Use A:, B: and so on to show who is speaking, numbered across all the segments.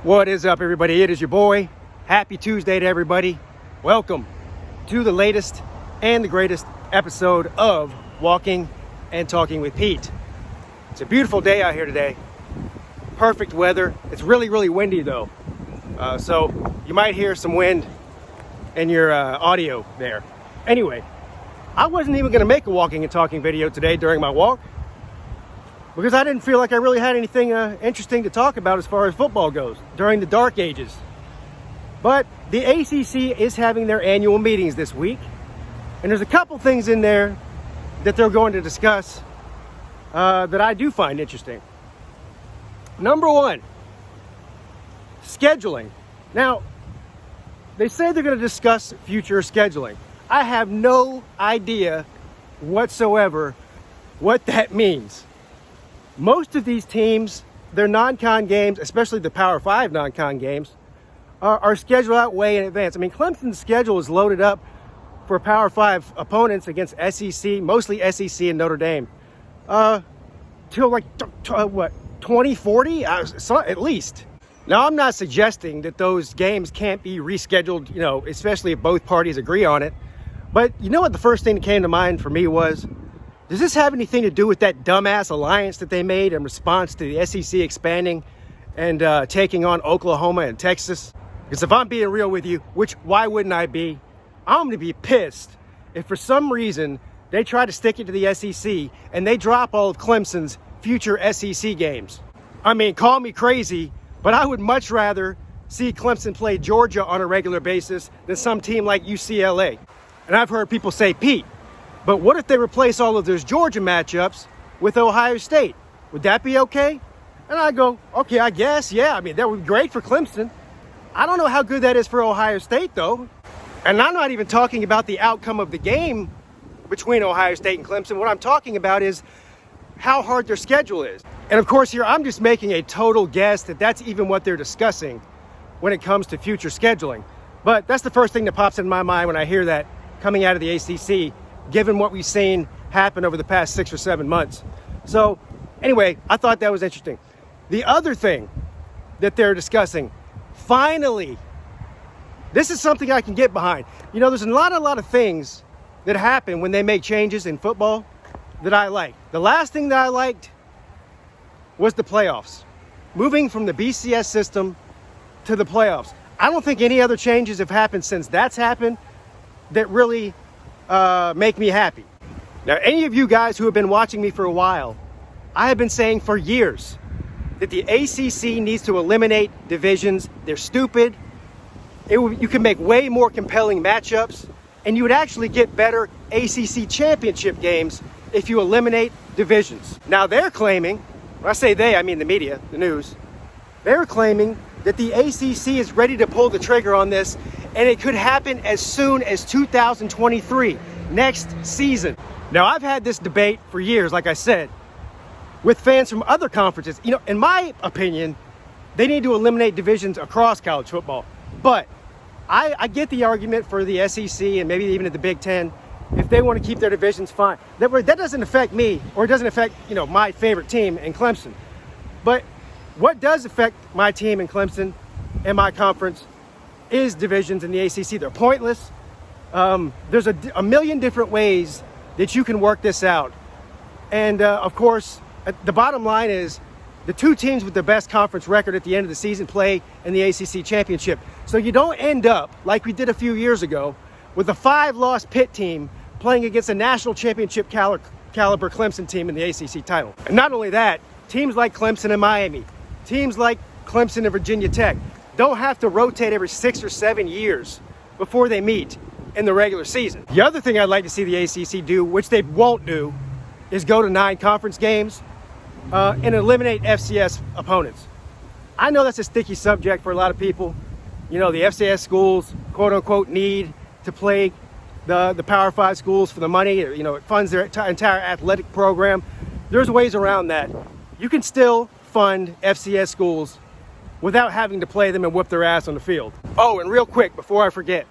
A: What is up, everybody? It is your boy. Happy Tuesday to everybody. Welcome to the latest and the greatest episode of Walking and Talking with Pete. It's a beautiful day out here today. Perfect weather. It's really, really windy though. So you might hear some wind in your audio there. Anyway, I wasn't even going to make a walking and talking video today during my walk because I didn't feel like I really had anything interesting to talk about as far as football goes during the dark ages. But the ACC is having their annual meetings this week, and there's a couple things in there that they're going to discuss that I do find interesting. Number one, scheduling. Now, they say they're going to discuss future scheduling. I have no idea whatsoever what that means. Most of these teams, their non-con games, especially the Power 5 non-con games, are scheduled out way in advance. I mean, Clemson's schedule is loaded up for Power 5 opponents against SEC, mostly SEC and Notre Dame, till like, 2040? At least. Now, I'm not suggesting that those games can't be rescheduled, especially if both parties agree on it. But you know what the first thing that came to mind for me was, does this have anything to do with that dumbass alliance that they made in response to the SEC expanding and taking on Oklahoma and Texas? Because if I'm being real with you, which why wouldn't I be? I'm going to be pissed if for some reason they try to stick it to the SEC and they drop all of Clemson's future SEC games. I mean, call me crazy, but I would much rather see Clemson play Georgia on a regular basis than some team like UCLA. And I've heard people say, Pete, but what if they replace all of those Georgia matchups with Ohio State? Would that be okay? And I go, okay, I guess, yeah. I mean, that would be great for Clemson. I don't know how good that is for Ohio State, though. And I'm not even talking about the outcome of the game between Ohio State and Clemson. What I'm talking about is how hard their schedule is. And of course, here I'm just making a total guess that that's even what they're discussing when it comes to future scheduling. But that's the first thing that pops in my mind when I hear that coming out of the ACC, given what we've seen happen over the past 6 or 7 months. So anyway, I thought that was interesting. The other thing that they're discussing, finally, this is something I can get behind. There's a lot of things that happen when they make changes in football that I like. The last thing that I liked was the playoffs. Moving from the BCS system to the playoffs. I don't think any other changes have happened since that's happened that really make me happy. Now, any of you guys who have been watching me for a while, I have been saying for years that the ACC needs to eliminate divisions. They're stupid. You can make way more compelling matchups, and you would actually get better ACC championship games if you eliminate divisions. Now, they're claiming, when I say they, I mean the media, the news, they're claiming that the ACC is ready to pull the trigger on this, and it could happen as soon as 2023, next season. Now, I've had this debate for years, like I said, with fans from other conferences. In my opinion, they need to eliminate divisions across college football. But I get the argument for the SEC and maybe even at the Big Ten. If they want to keep their divisions, fine. That doesn't affect me, or it doesn't affect, my favorite team in Clemson. But what does affect my team in Clemson and my conference is divisions in the ACC. They're pointless. There's a million different ways that you can work this out. And of course, the bottom line is the two teams with the best conference record at the end of the season play in the ACC championship. So you don't end up, like we did a few years ago, with a 5-loss Pitt team playing against a national championship caliber Clemson team in the ACC title. And not only that, teams like Clemson and Miami, teams like Clemson and Virginia Tech don't have to rotate every 6 or 7 years before they meet in the regular season. The other thing I'd like to see the ACC do, which they won't do, is go to 9 conference games and eliminate FCS opponents. I know that's a sticky subject for a lot of people. The FCS schools, quote unquote, need to play the Power 5 schools for the money. It funds their entire athletic program. There's ways around that. You can still fund FCS schools without having to play them and whip their ass on the field. Oh, and real quick, before I forget,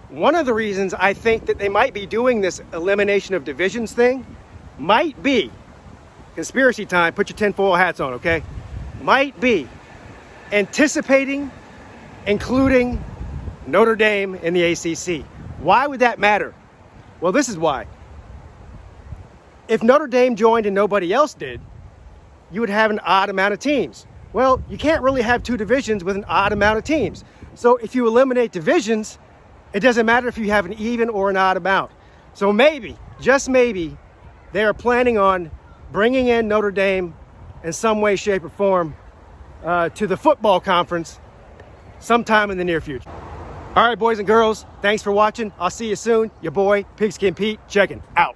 A: one of the reasons I think that they might be doing this elimination of divisions thing might be, conspiracy time, put your tinfoil hats on, okay? Might be anticipating including Notre Dame in the ACC. Why would that matter? Well, this is why. If Notre Dame joined and nobody else did, you would have an odd amount of teams. Well, you can't really have two divisions with an odd amount of teams. So if you eliminate divisions, it doesn't matter if you have an even or an odd amount. So maybe, just maybe, they are planning on bringing in Notre Dame in some way, shape, or form to the football conference sometime in the near future. All right, boys and girls, thanks for watching. I'll see you soon. Your boy, Pigskin Pete, checking out.